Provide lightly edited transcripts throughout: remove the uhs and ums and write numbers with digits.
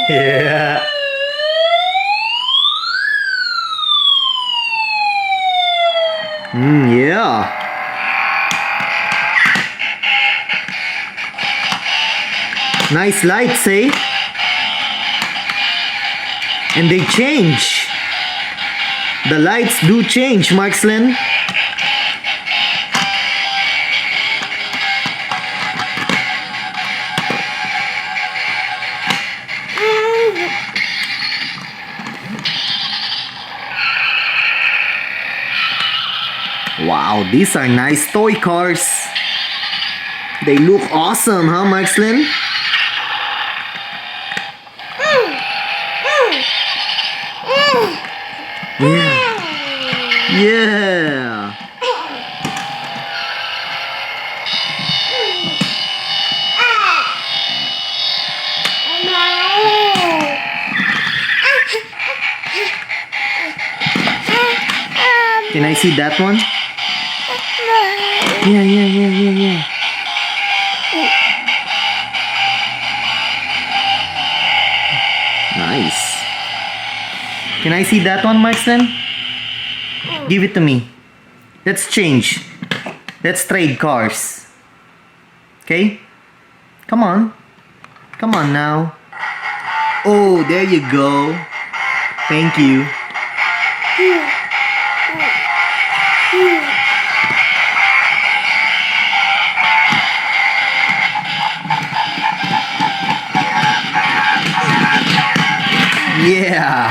Yeah. Yeah. Nice lights, eh? And they change. The lights do change, Marxlen. Wow, these are nice toy cars. They look awesome, huh, Marxlen? Yeah. Yeah. Can I see that one? Yeah. Nice. Can I see that one, Marxlen? Give it to me. Let's change. Let's trade cars. Okay? Come on. Come on now. Oh, there you go. Thank you. Yeah.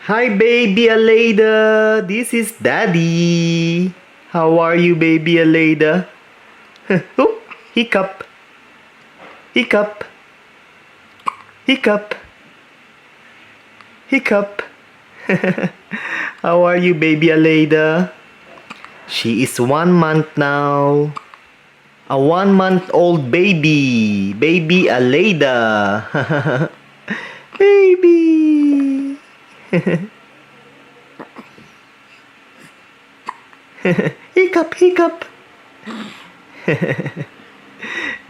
Hi, baby Aleida. This is Daddy. How are you, baby Aleida? Oh, hiccup. Hiccup. Hiccup. Hiccup. How are you, baby Aleida? She is 1 month now. A 1-month-old baby. Baby Aleida. Baby. Hiccup, hiccup.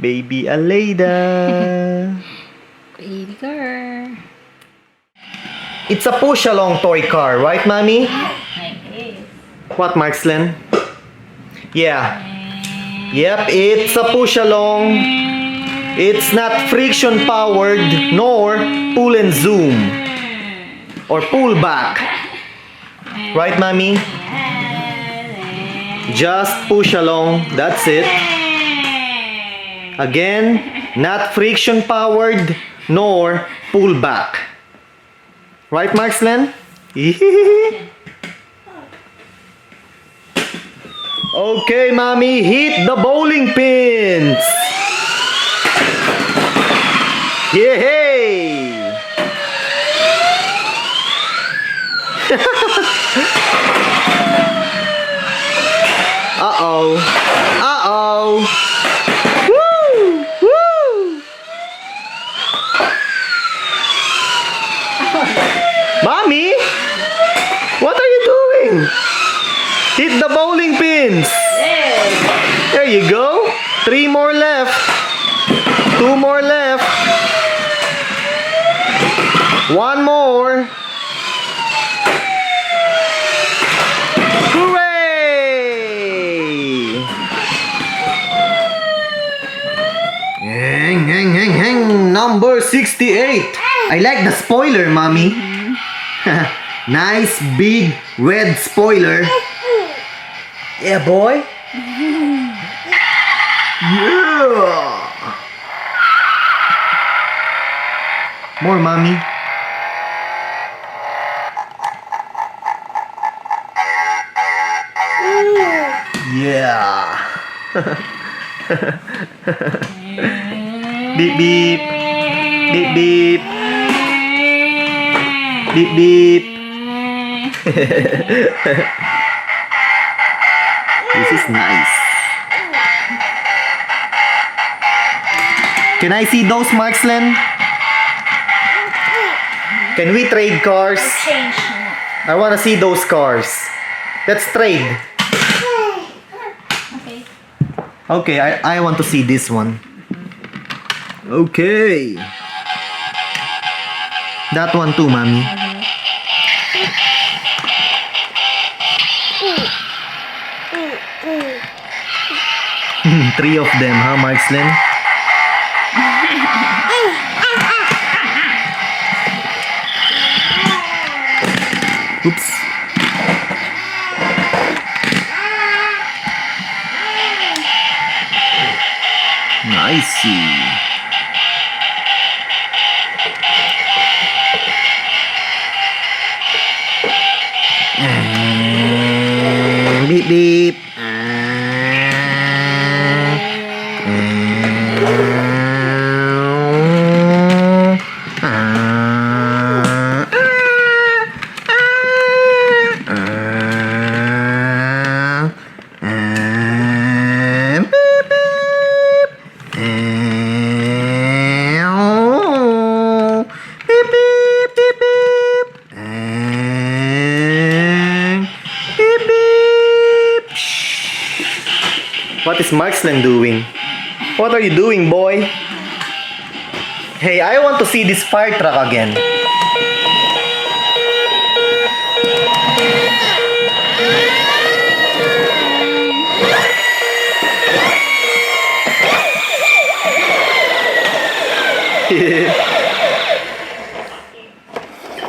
Baby Aleida. Baby girl. It's a push-along toy car, right, Mommy? Like this. What, Marxlen? Yeah. Yep, it's a push-along. It's not friction-powered, nor pull and zoom. Or pull back. Right, Mommy? Just push along, that's it. Again, not friction-powered, nor pull back. Right, Marxlen? Okay, Mommy, hit the bowling pins. Yay! Uh-oh. Uh-oh. Woo! Woo! Mommy? What are you doing? Hit the bowling pins. There you go. 3 more left. 2 more left. 1 more. Hooray! Number 68. I like the spoiler, Mommy. Nice big red spoiler. Yeah, boy. Yeah. More, Mommy. Yeah. Beep beep. Beep beep. Beep beep. This is nice. Can I see those, Marxlen? Can we trade cars? Change mo. I wanna see those cars. Let's trade. Okay. Okay, I want to see this one. Okay. That one too, mommy. Three of them, huh, Marxlen? Oops. Nicey. Beep beep. What is Marxlen doing? What are you doing, boy? Hey, I want to see this fire truck again.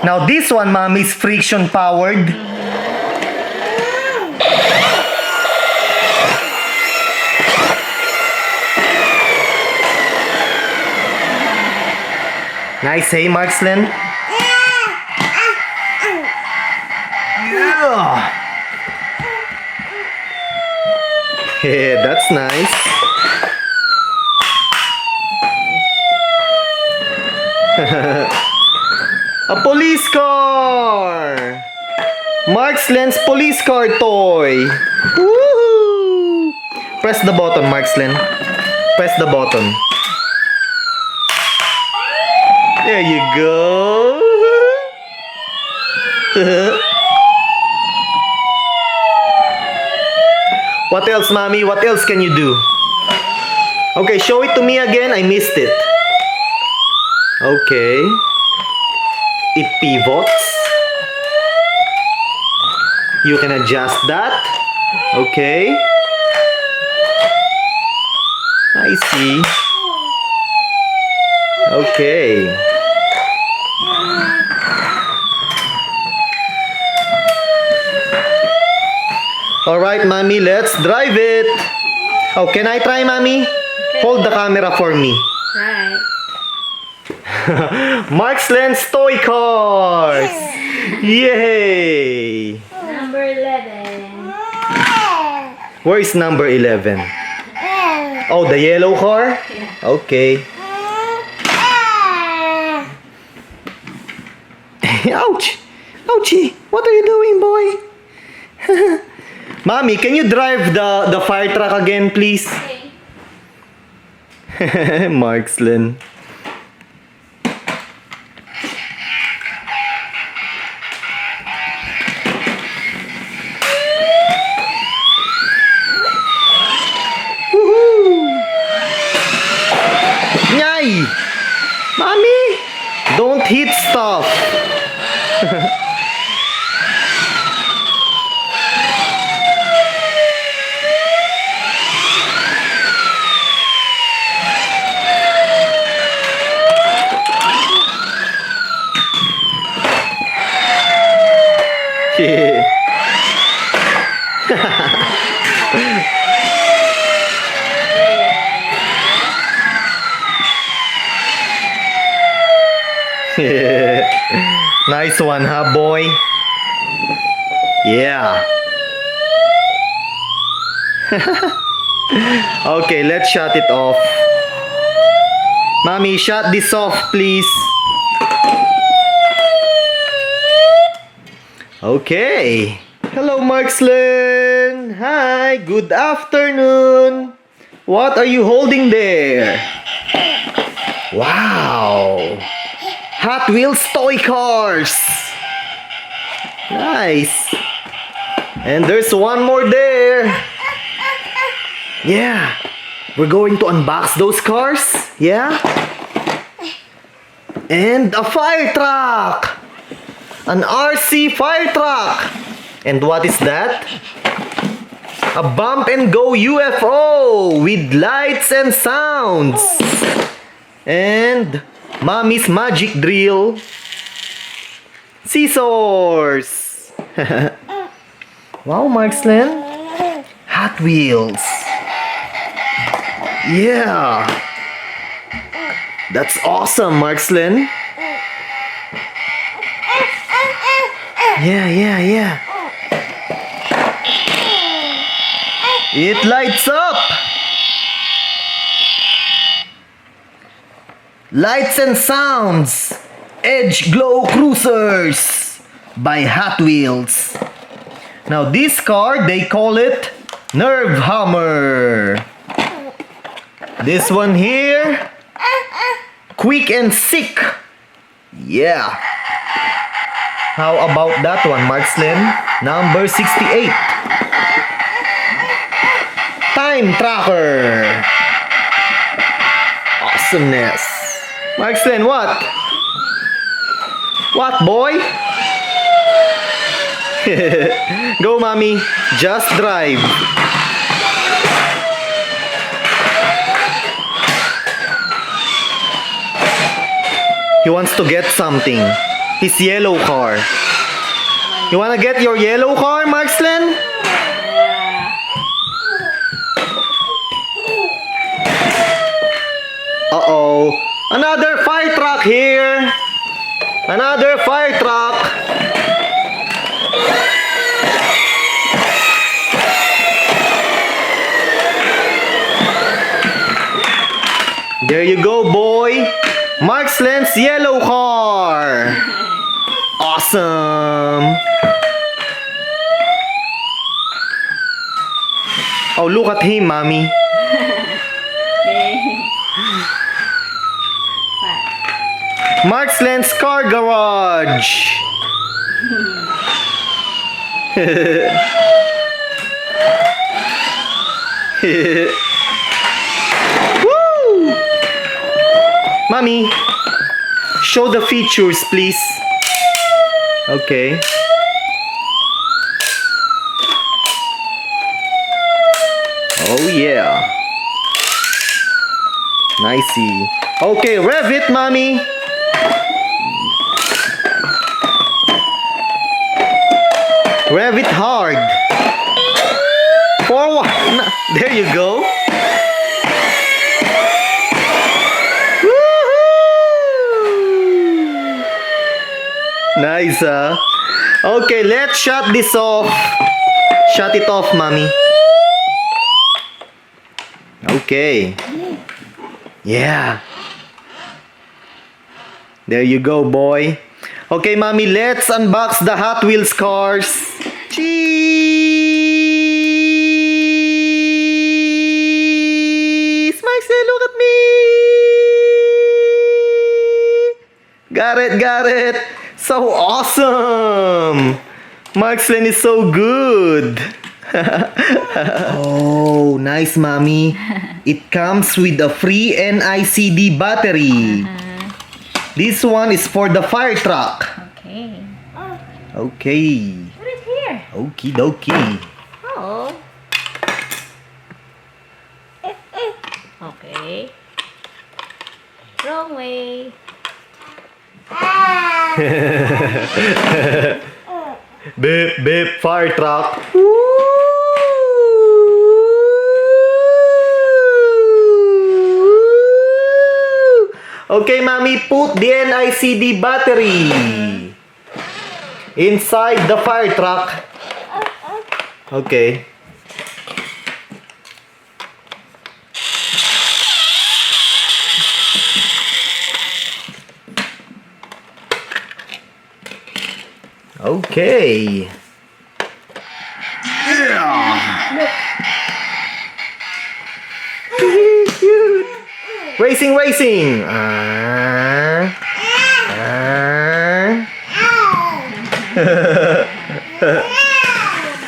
Now this one, mommy, is friction powered. Nice, hey, Marxlen? Yeah. Yeah, that's nice. A police car! Marxlen's police car toy! Woohoo! Press the button, Marxlen. Press the button. There you go. What else, mommy? What else can you do? Okay, show it to me again. I missed it. Okay. It pivots. You can adjust that. Okay. I see. Okay. Alright, mommy, let's drive it. Oh, can I try, mommy? Okay. Hold the camera for me. Right. Marxlen's toy cars! Yay! Number 11. Where is number 11? Oh, the yellow car? Okay. Ouch! Ouchie! What are you doing, boy? Mommy, can you drive the fire truck again, please? Okay. Marxlen. Woohoo! Nyay! Mommy! Don't hit stuff! Yeah. Nice one, huh, boy? Yeah. Okay, let's shut it off. Mommy, shut this off, please. Okay. Hello, Marxlen. Hi, good afternoon. What are you holding there? Wow! Hot Wheels toy cars! Nice! And there's one more there! Yeah! We're going to unbox those cars? Yeah? And a fire truck! An RC fire truck! And what is that? A bump and go UFO with lights and sounds! And Mommy's magic drill. Scissors! Wow, Marxlen. Hot Wheels. Yeah! That's awesome, Marxlen. Yeah. It lights up! Lights and Sounds Edge Glow Cruisers by Hot Wheels. Now this car, they call it Nerve Hammer. This one here, Quick and Sick. Yeah. How about that one, Marxlen? Number 68. Time Tracker. Awesomeness. Marxlen, what? What, boy? Go, mommy. Just drive. He wants to get something. His yellow car. You wanna get your yellow car, Marxlen? Uh-oh. Another fire truck here. Another fire truck. There you go, boy. Marxlen's yellow car. Awesome. Oh, look at him, mommy. Marxlen's car garage. Woo! Mommy, show the features, please. Okay. Oh yeah. Nicey. Okay, rev it, mommy. Rev it hard. Forward. There you go. Woohoo! Nice, huh? Okay, let's shut this off. Shut it off, mommy. Okay. Yeah. There you go, boy. Okay, mommy, let's unbox the Hot Wheels cars. Cheese! Marxlen, look at me! Got it. So awesome! Marxlen is so good. Oh, nice, mommy. It comes with a free NICD battery. This one is for the fire truck. Okay. Okay. What is here? Okie dokie. Oh. Okay. Wrong way. Beep, beep, fire truck. Okay, mommy, put the NICD battery inside the fire truck. Okay. Okay. Yeah. Cute. Racing, racing.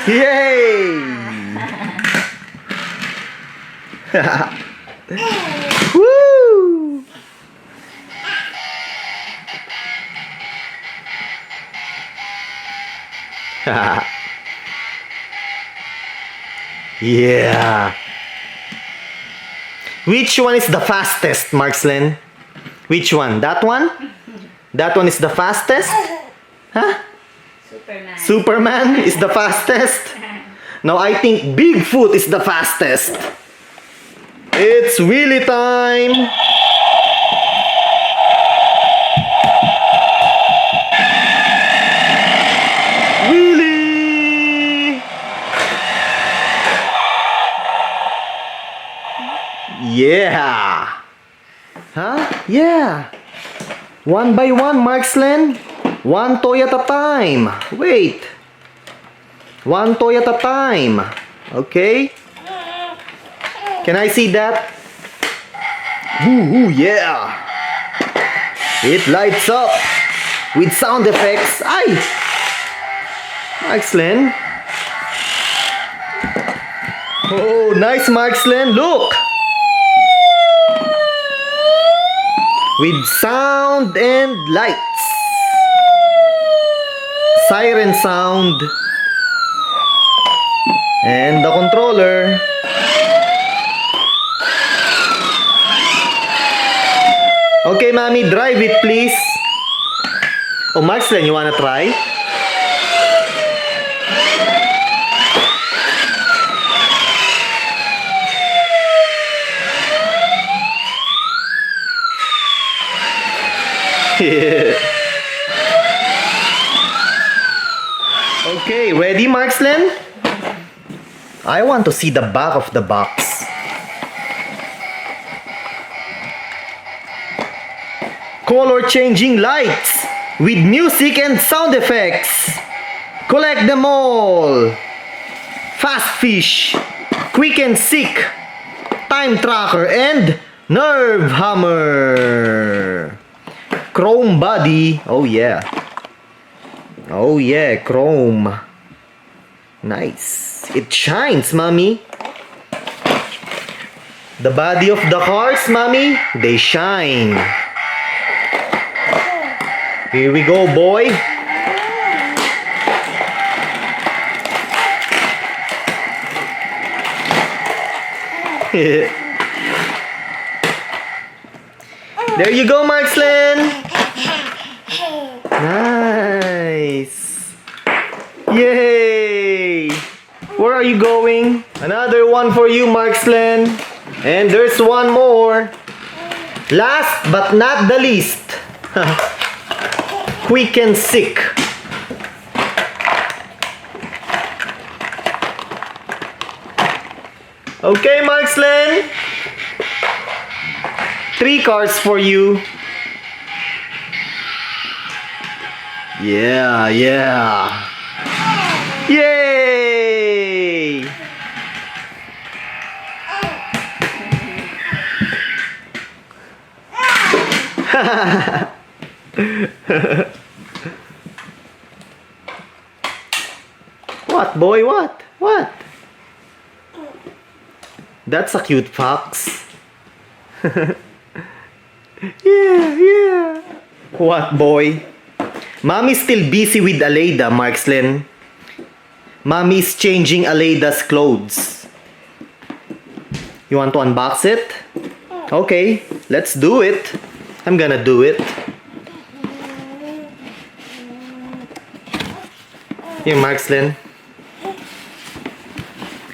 Yay! Woo! Yeah. Which one is the fastest, Marxlen? Which one? That one? That one is the fastest? Huh? Superman. Superman is the fastest? No, I think Bigfoot is the fastest. It's wheelie time. Wheelie. Yeah. Huh? Yeah. One by one, Marxlen. One toy at a time. Wait. One toy at a time. Okay. Can I see that? Ooh, yeah. It lights up with sound effects. Ay! Marxlen. Oh, nice, Marxlen. Look. With sound and lights. Siren sound. And the controller. Okay, mommy, drive it, please. Oh, Marxlen, you wanna try? Okay, ready, Marxlen? I want to see the back of the box. Color changing lights with music and sound effects. Collect them all. Fast fish, quick and sick, time tracker, and nerve hammer. Chrome body. Oh yeah. Oh yeah, chrome. Nice. It shines, mommy. The body of the cars, mommy, they shine. Here we go, boy. There you go, Marxlen. Nice. Yay. Where are you going? Another one for you, Marxlen. And there's one more. Last but not the least. Quick and sick. Okay, Marxlen. 3 cards for you. Yeah, yeah. Yay! What, boy? What? What? That's a cute fox. Yeah. What, boy? Mommy's still busy with Aleida, Marxlen. Mommy's changing Aleida's clothes. You want to unbox it? Okay, let's do it. I'm gonna do it. Here, Marxlen.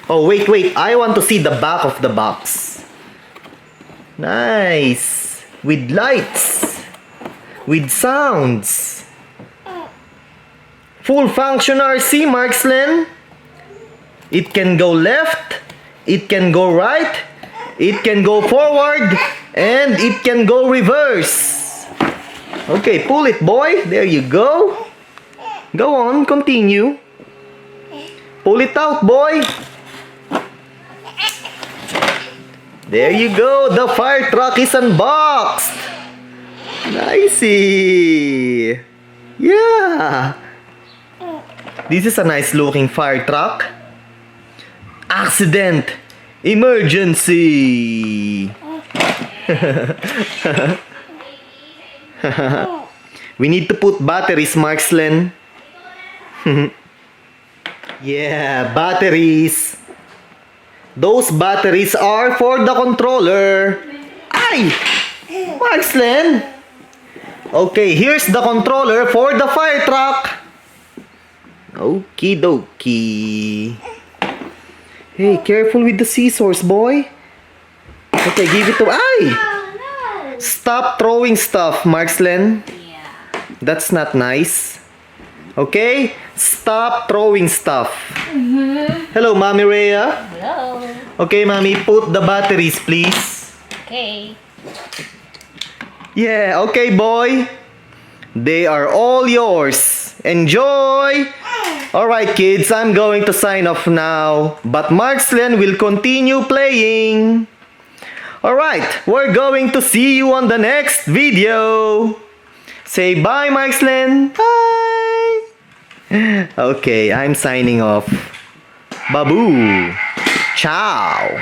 Oh, wait. I want to see the back of the box. Nice. With lights. With sounds. Full function RC, Marxlen. It can go left. It can go right. It can go forward. And it can go reverse. Okay, pull it, boy. There you go. Go on, continue. Pull it out, boy. There you go. The fire truck is unboxed. Nicey. Yeah. This is a nice looking fire truck. Accident. Emergency. We need to put batteries, Marxlen. Yeah, batteries. Those batteries are for the controller. Ay! Marxlen! Okay, here's the controller for the fire truck. Okie dokie. Hey, careful with the scissors, boy. Okay, give it to... Ay! Stop throwing stuff, Marxlen. Yeah. That's not nice. Okay? Stop throwing stuff. Hello, Mommy Rhea. Hello. Okay, Mommy, put the batteries, please. Okay. Yeah, okay, boy. They are all yours. Enjoy! Alright, kids, I'm going to sign off now. But Marxlen will continue playing. Alright, we're going to see you on the next video. Say bye, Marxlen. Bye. Okay, I'm signing off. Babu. Ciao.